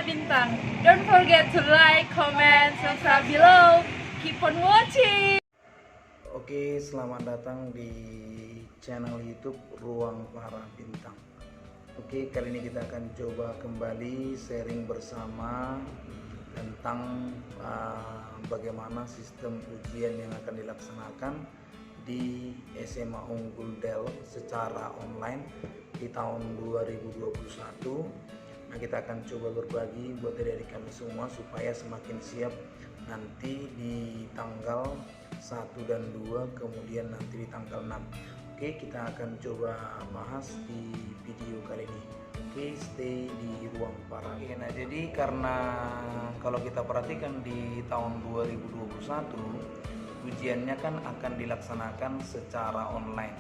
Bintang. Don't forget to like, comment, subscribe below. Keep on watching. Oke, selamat datang di channel YouTube Ruang Para Bintang. Oke, kali ini kita akan coba kembali sharing bersama tentang bagaimana sistem ujian yang akan dilaksanakan di SMA Unggul Del secara online di tahun 2021. Nah, kita akan coba berbagi buat adik-adik kami semua supaya semakin siap nanti di tanggal 1 dan 2, kemudian nanti di tanggal 6. Oke, kita akan coba bahas di video kali ini. Oke, stay di Ruang Para. Nah, jadi karena kalau kita perhatikan di tahun 2021 ujiannya kan akan dilaksanakan secara online,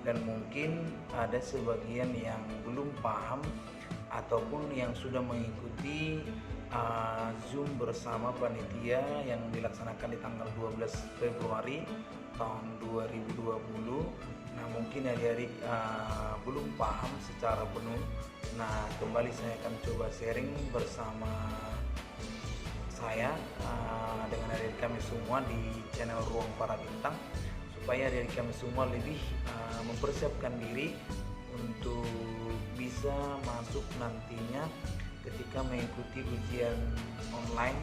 dan mungkin ada sebagian yang belum paham ataupun yang sudah mengikuti Zoom bersama panitia yang dilaksanakan di tanggal 12 Februari tahun 2020. Nah, mungkin adik-adik belum paham secara penuh. Nah, kembali saya akan coba sharing bersama saya dengan adik-adik kami semua di channel Ruang Para Bintang, supaya adik-adik kami semua lebih mempersiapkan diri untuk bisa masuk nantinya ketika mengikuti ujian online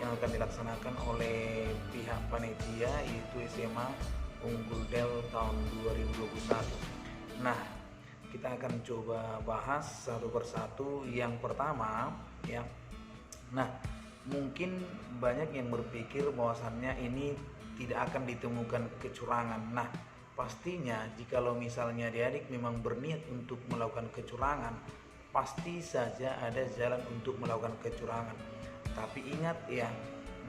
yang akan dilaksanakan oleh pihak panitia, yaitu SMA Unggul Del tahun 2021. Nah, kita akan coba bahas satu persatu. Yang pertama ya. Nah, mungkin banyak yang berpikir bahwasannya ini tidak akan ditemukan kecurangan. Nah, pastinya jikalau misalnya adik-adik memang berniat untuk melakukan kecurangan, pasti saja ada jalan untuk melakukan kecurangan. Tapi ingat ya,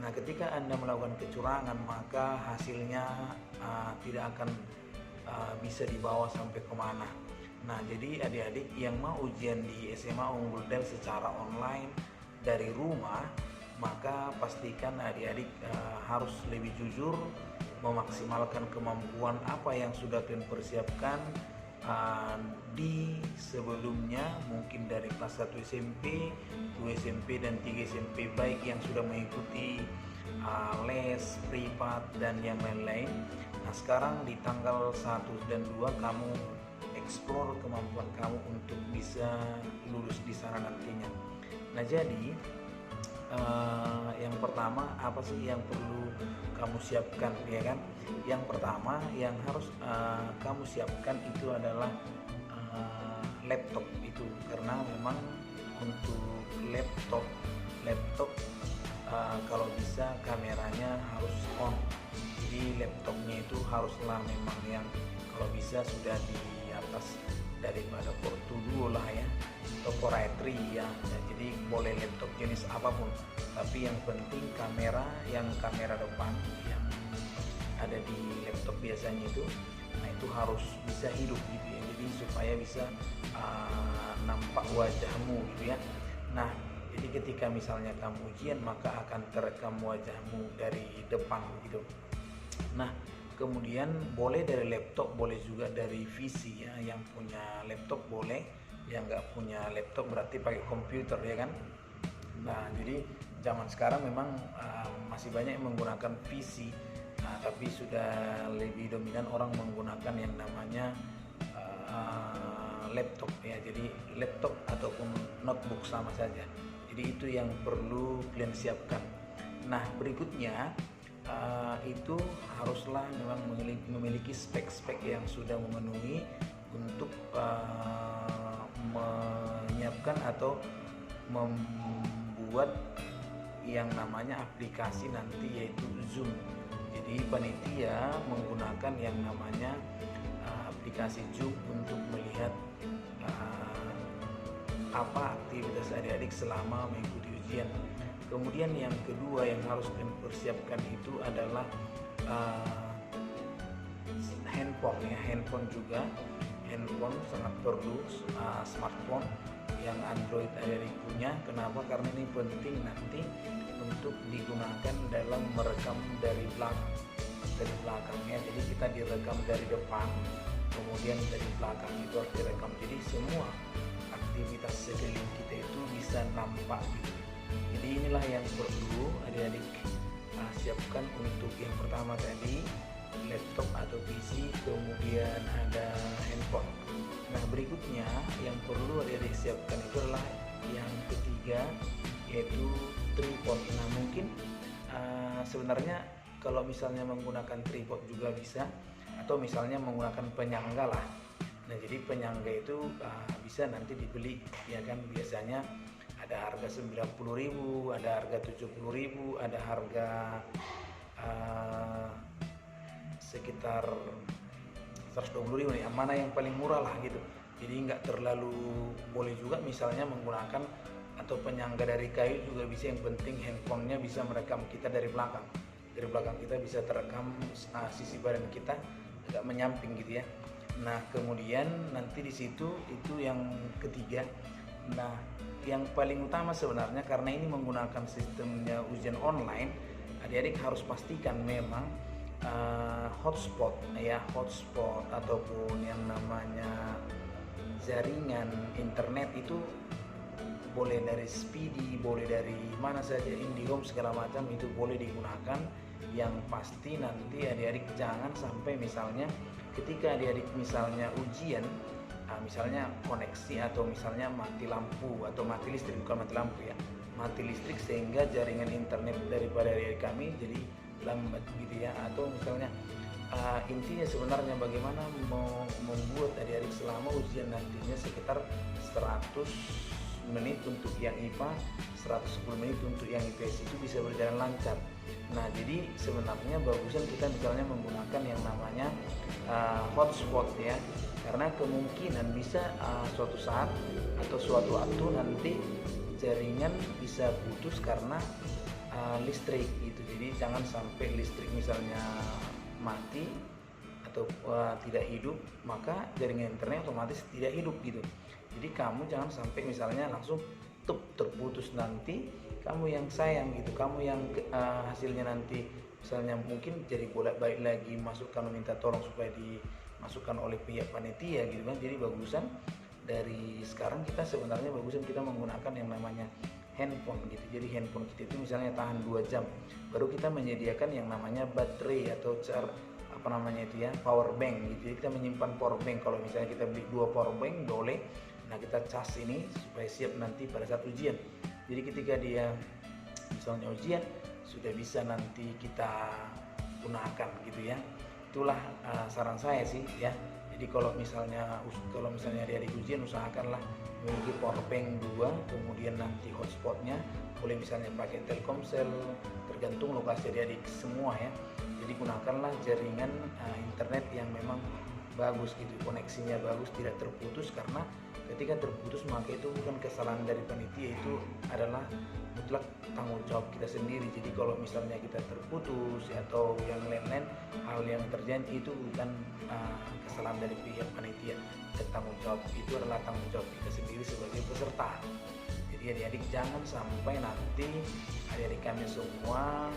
nah ketika Anda melakukan kecurangan maka hasilnya tidak akan bisa dibawa sampai kemana. Nah, jadi adik-adik yang mau ujian di SMA Unggul Del secara online dari rumah, maka pastikan adik-adik harus lebih jujur, memaksimalkan kemampuan apa yang sudah kalian persiapkan di sebelumnya, mungkin dari kelas 1 SMP, 2 SMP, dan 3 SMP, baik yang sudah mengikuti les, privat, dan yang lain-lain. Nah, sekarang di tanggal 1 dan 2 kamu explore kemampuan kamu untuk bisa lulus di sana nantinya. Nah, jadi yang pertama apa sih yang perlu kamu siapkan, ya kan? Yang pertama yang harus kamu siapkan itu adalah laptop itu, karena memang untuk laptop kalau bisa kameranya harus on. Jadi laptopnya itu haruslah memang yang kalau bisa sudah di atas daripada Porto Duo lah ya, atau Core i3 ya. Jadi boleh laptop jenis apapun, tapi yang penting kamera depan yang ada di laptop biasanya itu, nah itu harus bisa hidup gitu ya, jadi supaya bisa nampak wajahmu gitu ya. Nah, jadi ketika misalnya kamu ujian maka akan terekam wajahmu dari depan gitu. Nah, kemudian boleh dari laptop, boleh juga dari PC ya. Yang punya laptop boleh, yang nggak punya laptop berarti pakai komputer ya kan. Nah, jadi zaman sekarang memang masih banyak yang menggunakan PC, tapi sudah lebih dominan orang menggunakan yang namanya laptop ya. Jadi laptop ataupun notebook sama saja. Jadi itu yang perlu kalian siapkan. Nah, berikutnya itu haruslah memang memiliki spek-spek yang sudah memenuhi untuk menyiapkan atau membuat yang namanya aplikasi nanti, yaitu Zoom. Jadi panitia menggunakan yang namanya aplikasi Zoom untuk melihat apa aktivitas adik-adik selama mengikuti ujian. Kemudian yang kedua yang harus dipersiapkan itu adalah handphone ya. Handphone sangat perlu, smartphone yang Android adik-adik punya. Kenapa? Karena ini penting nanti untuk digunakan dalam merekam dari belakangnya. Jadi kita direkam dari depan, kemudian dari belakang itu harus direkam. Jadi semua aktivitas sekeliling kita itu bisa nampak gitu. Jadi inilah yang perlu adik-adik siapkan untuk yang pertama tadi, laptop atau PC, kemudian ada handphone. Nah berikutnya yang perlu adik-adik siapkan itu adalah yang ketiga, yaitu tripod. Nah mungkin sebenarnya kalau misalnya menggunakan tripod juga bisa, atau misalnya menggunakan penyangga lah. Nah jadi penyangga itu bisa nanti dibeli, ya kan, biasanya ada harga 90.000, ada harga 70.000, ada harga sekitar 120.000 nih, mana yang paling murah lah gitu. Jadi nggak terlalu, boleh juga misalnya menggunakan atau penyangga dari kayu juga bisa, yang penting handphonenya bisa merekam kita dari belakang. Dari belakang kita bisa terekam sisi badan kita agak menyamping gitu ya. Nah kemudian nanti di situ itu yang ketiga. Nah yang paling utama sebenarnya, karena ini menggunakan sistemnya ujian online, adik-adik harus pastikan memang hotspot ya, hotspot ataupun yang namanya jaringan internet itu boleh dari Speedy, boleh dari mana saja, IndiHome segala macam itu boleh digunakan. Yang pasti nanti adik-adik jangan sampai misalnya ketika adik-adik misalnya ujian, misalnya koneksi atau misalnya mati lampu atau mati listrik, bukan mati lampu ya, mati listrik sehingga jaringan internet daripada adik-adik kami jadi lambat gitu ya. Atau misalnya intinya sebenarnya bagaimana membuat adik-adik selama ujian nantinya sekitar 100 menit untuk yang IPA, 110 menit untuk yang IPS itu bisa berjalan lancar. Nah jadi sebenarnya bagusan kita misalnya menggunakan yang namanya hotspot ya, karena kemungkinan bisa suatu saat atau suatu waktu nanti jaringan bisa putus karena listrik gitu. Jadi jangan sampai listrik misalnya mati atau tidak hidup, maka jaringan internet otomatis tidak hidup gitu. Jadi kamu jangan sampai misalnya langsung terputus, nanti kamu yang sayang gitu, kamu yang hasilnya nanti misalnya mungkin jadi bolak-balik lagi masukkan, meminta tolong supaya dimasukkan oleh pihak panitia gitu kan. Jadi bagusan dari sekarang kita sebenarnya bagusan kita menggunakan yang namanya handphone gitu. Jadi handphone kita itu misalnya tahan 2 jam, baru kita menyediakan yang namanya baterai atau itu ya, power bank gitu. Jadi kita menyimpan power bank, kalau misalnya kita beli 2 power bank boleh. Nah kita cas ini supaya siap nanti pada saat ujian. Jadi ketika dia misalnya ujian sudah bisa nanti kita gunakan gitu ya. Itulah saran saya sih ya. Jadi kalau misalnya adik-adik ujian, usahakanlah memiliki power bank 2, kemudian nanti hotspotnya boleh misalnya pakai Telkomsel, tergantung lokasi adik-adik semua ya. Jadi gunakanlah jaringan internet yang memang bagus gitu, koneksinya bagus, tidak terputus, karena ketika terputus maka itu bukan kesalahan dari panitia, itu adalah mutlak tanggung jawab kita sendiri. Jadi kalau misalnya kita terputus atau yang lain-lain hal yang terjadi itu bukan kesalahan dari pihak panitia, dan tanggung jawab itu adalah tanggung jawab kita sendiri sebagai peserta. Jadi adik-adik jangan sampai nanti adik-adik kami semua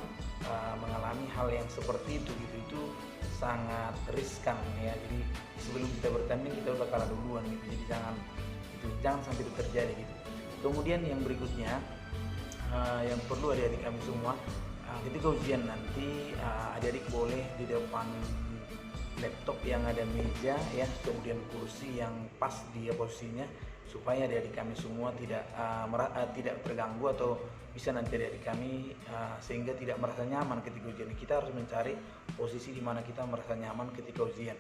mengalami hal yang seperti itu gitu. Itu sangat riskan ya. Jadi sebelum kita bertanding kita udah kalah duluan gitu. Jadi jangan sampai itu terjadi gitu. Kemudian yang berikutnya yang perlu adik-adik kami semua, ketika ujian nanti adik-adik boleh di depan laptop yang ada meja ya, kemudian kursi yang pas dia posisinya, supaya adik-adik kami semua tidak terganggu, atau bisa nanti adik-adik kami sehingga tidak merasa nyaman ketika ujian. Kita harus mencari posisi di mana kita merasa nyaman ketika ujian.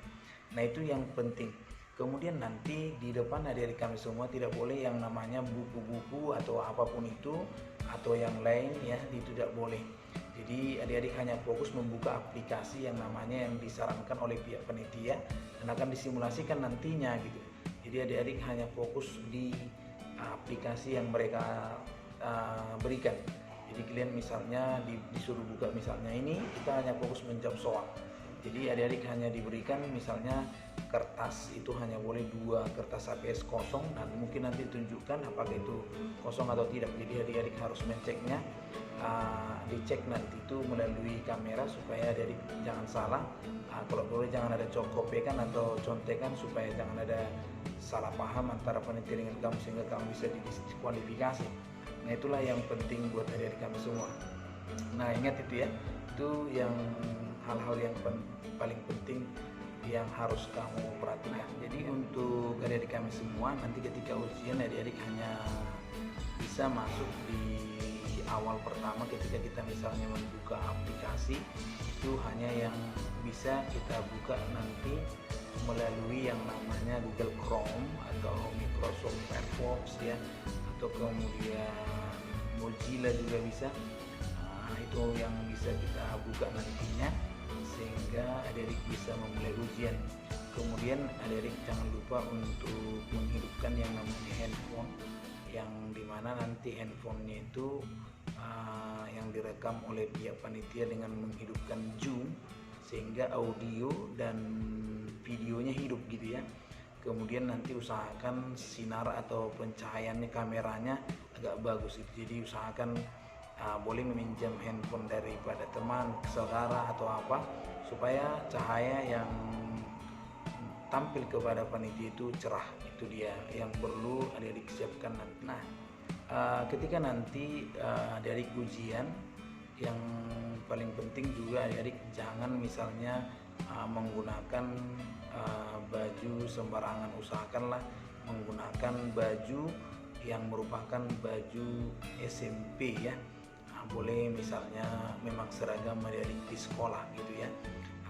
Nah itu yang penting. Kemudian nanti di depan adik-adik kami semua tidak boleh yang namanya buku-buku atau apapun itu atau yang lain ya, itu tidak boleh. Jadi adik-adik hanya fokus membuka aplikasi yang namanya yang disarankan oleh pihak panitia dan akan disimulasikan nantinya gitu. Jadi adik-adik hanya fokus di aplikasi yang mereka berikan. Jadi kalian misalnya disuruh buka misalnya ini, kita hanya fokus menjawab soal. Jadi adik-adik hanya diberikan misalnya kertas, itu hanya boleh 2 kertas HPS kosong, dan mungkin nanti tunjukkan apakah itu kosong atau tidak. Jadi adik-adik harus menceknya, dicek nanti itu melalui kamera supaya adik-adik jangan salah. Kalau boleh jangan ada cokopekan atau contekan supaya jangan ada salah paham antara panitia dengan kamu sehingga kamu bisa didiskualifikasi. Nah itulah yang penting buat adik-adik kami semua. Nah ingat itu ya, itu yang hal-hal yang paling penting yang harus kamu perhatikan. Jadi untuk adik-adik kami semua, nanti ketika ujian adik-adik hanya bisa masuk di awal pertama ketika kita misalnya membuka aplikasi, itu hanya yang bisa kita buka nanti melalui yang namanya Google Chrome atau Microsoft Firefox ya, atau kemudian Mozilla juga bisa. Nah, itu yang bisa kita buka nantinya sehingga adik-adik bisa memulai ujian. Kemudian adik-adik jangan lupa untuk menghidupkan yang namanya handphone, yang dimana nanti handphonenya itu yang direkam oleh pihak panitia dengan menghidupkan Zoom sehingga audio dan videonya hidup gitu ya. Kemudian nanti usahakan sinar atau pencahayaannya kameranya agak bagus itu. Jadi usahakan boleh meminjam handphone daripada teman, saudara atau apa, supaya cahaya yang tampil kepada panitia itu cerah. Itu dia yang perlu adik-adik siapkan nanti. Nah, ketika nanti adik-adik ujian, yang paling penting juga adik-adik jangan misalnya menggunakan baju sembarangan. Usahakanlah menggunakan baju yang merupakan baju SMP ya. Boleh misalnya memang seragam adik-adik di sekolah gitu ya,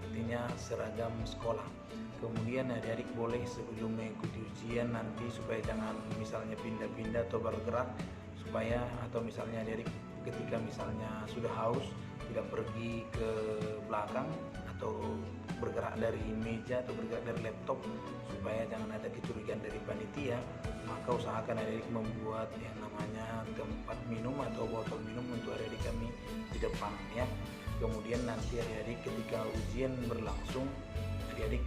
artinya seragam sekolah. Kemudian adik-adik boleh sebelum mengikuti ujian nanti supaya jangan misalnya pindah-pindah atau bergerak, supaya atau misalnya adik-adik ketika misalnya sudah haus tidak pergi ke belakang atau bergerak dari meja atau bergerak dari laptop, supaya jangan ada kecurigaan dari panitia. Maka usahakan adik-adik membuat yang namanya tempat minum atau botol minum untuk adik-adik kami di depan ya. Kemudian nanti adik-adik ketika ujian berlangsung, adik-adik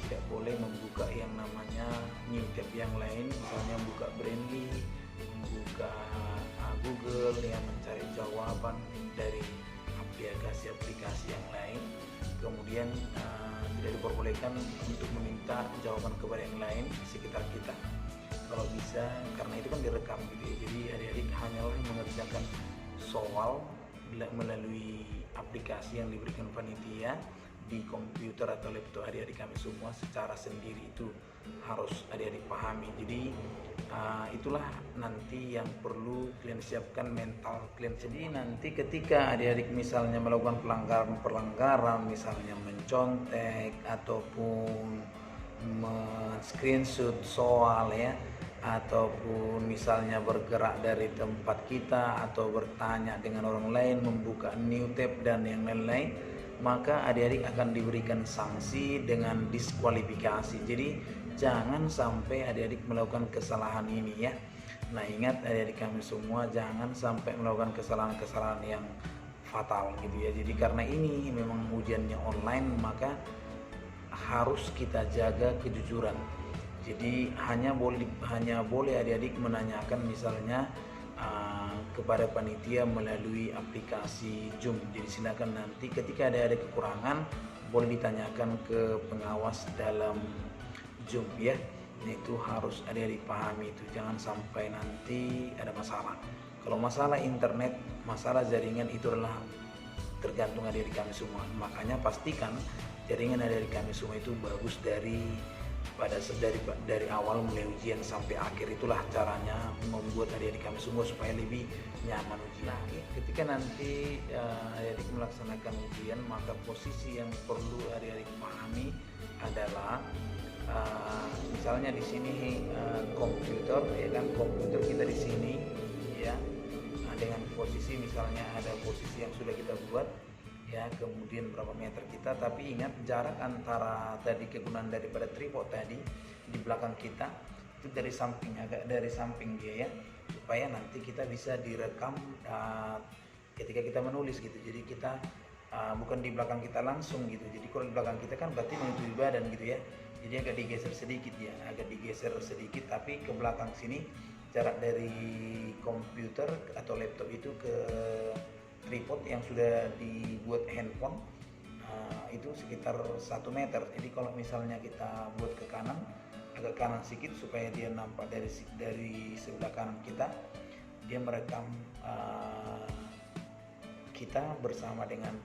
tidak boleh membuka yang namanya new tab yang lain, misalnya membuka Brainly, membuka Google yang mencari jawaban dari aplikasi-aplikasi yang lain. Kemudian tidak diperbolehkan untuk meminta jawaban kepada yang lain di sekitar kita kalau bisa, karena itu kan direkam gitu ya. Jadi adik-adik hanyalah mengerjakan soal melalui aplikasi yang diberikan panitia di komputer atau laptop adik-adik kami semua secara sendiri. Itu harus adik-adik pahami. Jadi itulah nanti yang perlu kalian siapkan mental kalian. Jadi nanti ketika adik-adik misalnya melakukan pelanggaran misalnya mencontek ataupun men-screenshot soal ya, ataupun misalnya bergerak dari tempat kita atau bertanya dengan orang lain, membuka new tab dan yang lain-lain, maka adik-adik akan diberikan sanksi dengan diskualifikasi. Jadi jangan sampai adik-adik melakukan kesalahan ini ya. Nah ingat adik-adik kami semua, jangan sampai melakukan kesalahan-kesalahan yang fatal gitu ya. Jadi karena ini memang ujiannya online, maka harus kita jaga kejujuran. Jadi hanya boleh adik-adik menanyakan misalnya kepada panitia melalui aplikasi Zoom. Jadi silakan nanti ketika ada kekurangan boleh ditanyakan ke pengawas dalam Zoom ya. Nah, itu harus adik-adik pahami itu, jangan sampai nanti ada masalah. Kalau masalah internet, masalah jaringan itu adalah tergantung adik-adik kami semua. Makanya pastikan jaringan adik-adik kami semua itu bagus dari awal mulai ujian sampai akhir. Itulah caranya membuat adik-adik kami semua supaya lebih nyaman ujian. Nah, ketika nanti adik-adik melaksanakan ujian, maka posisi yang perlu adik-adik pahami adalah misalnya di sini komputer ya kan, komputer kita di sini ya. Nah, dengan posisi misalnya ada posisi yang sudah kita buat ya, kemudian berapa meter kita, tapi ingat jarak antara tadi kegunaan daripada tripod tadi di belakang kita itu dari samping, agak dari samping dia ya, supaya nanti kita bisa direkam ketika kita menulis gitu. Jadi kita bukan di belakang kita langsung gitu. Jadi kalau di belakang kita kan berarti menuju badan gitu ya, jadi agak digeser sedikit ya, agak digeser sedikit, tapi ke belakang sini jarak dari komputer atau laptop itu ke tripod yang sudah dibuat handphone itu sekitar 1 meter. Jadi kalau misalnya kita buat ke kanan agak kanan sedikit supaya dia nampak dari sebelah kanan kita. Dia merekam kita bersama dengan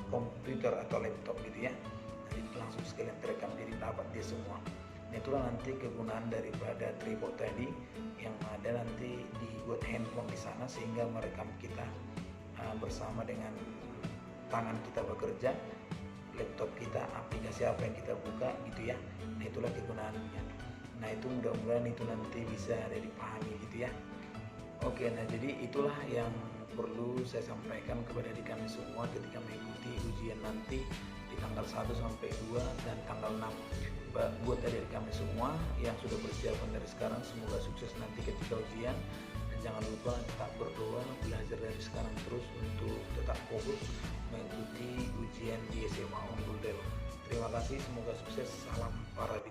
komputer atau laptop gitu ya. Jadi langsung sekalian terekam, jadi dapat dia semua. Nah, itulah nanti kegunaan daripada tripod tadi, yang ada nanti dibuat handphone di sana sehingga merekam kita bersama dengan tangan kita bekerja, laptop kita, aplikasi apa yang kita buka gitu ya. Nah, itulah kegunaannya. Nah, itu mudah-mudahan itu nanti bisa ada dipahami gitu ya. Oke, nah jadi itulah yang perlu saya sampaikan kepada adik kami semua ketika mengikuti ujian nanti di tanggal 1 sampai 2 dan tanggal 6. Buat adik kami semua yang sudah persiapan dari sekarang, semoga sukses nanti ketika ujian. Dan jangan lupa tetap berdoa, belajar dari sekarang terus untuk tetap fokus mengikuti ujian di SMA Unggul Del. Terima kasih, semoga sukses. Salam para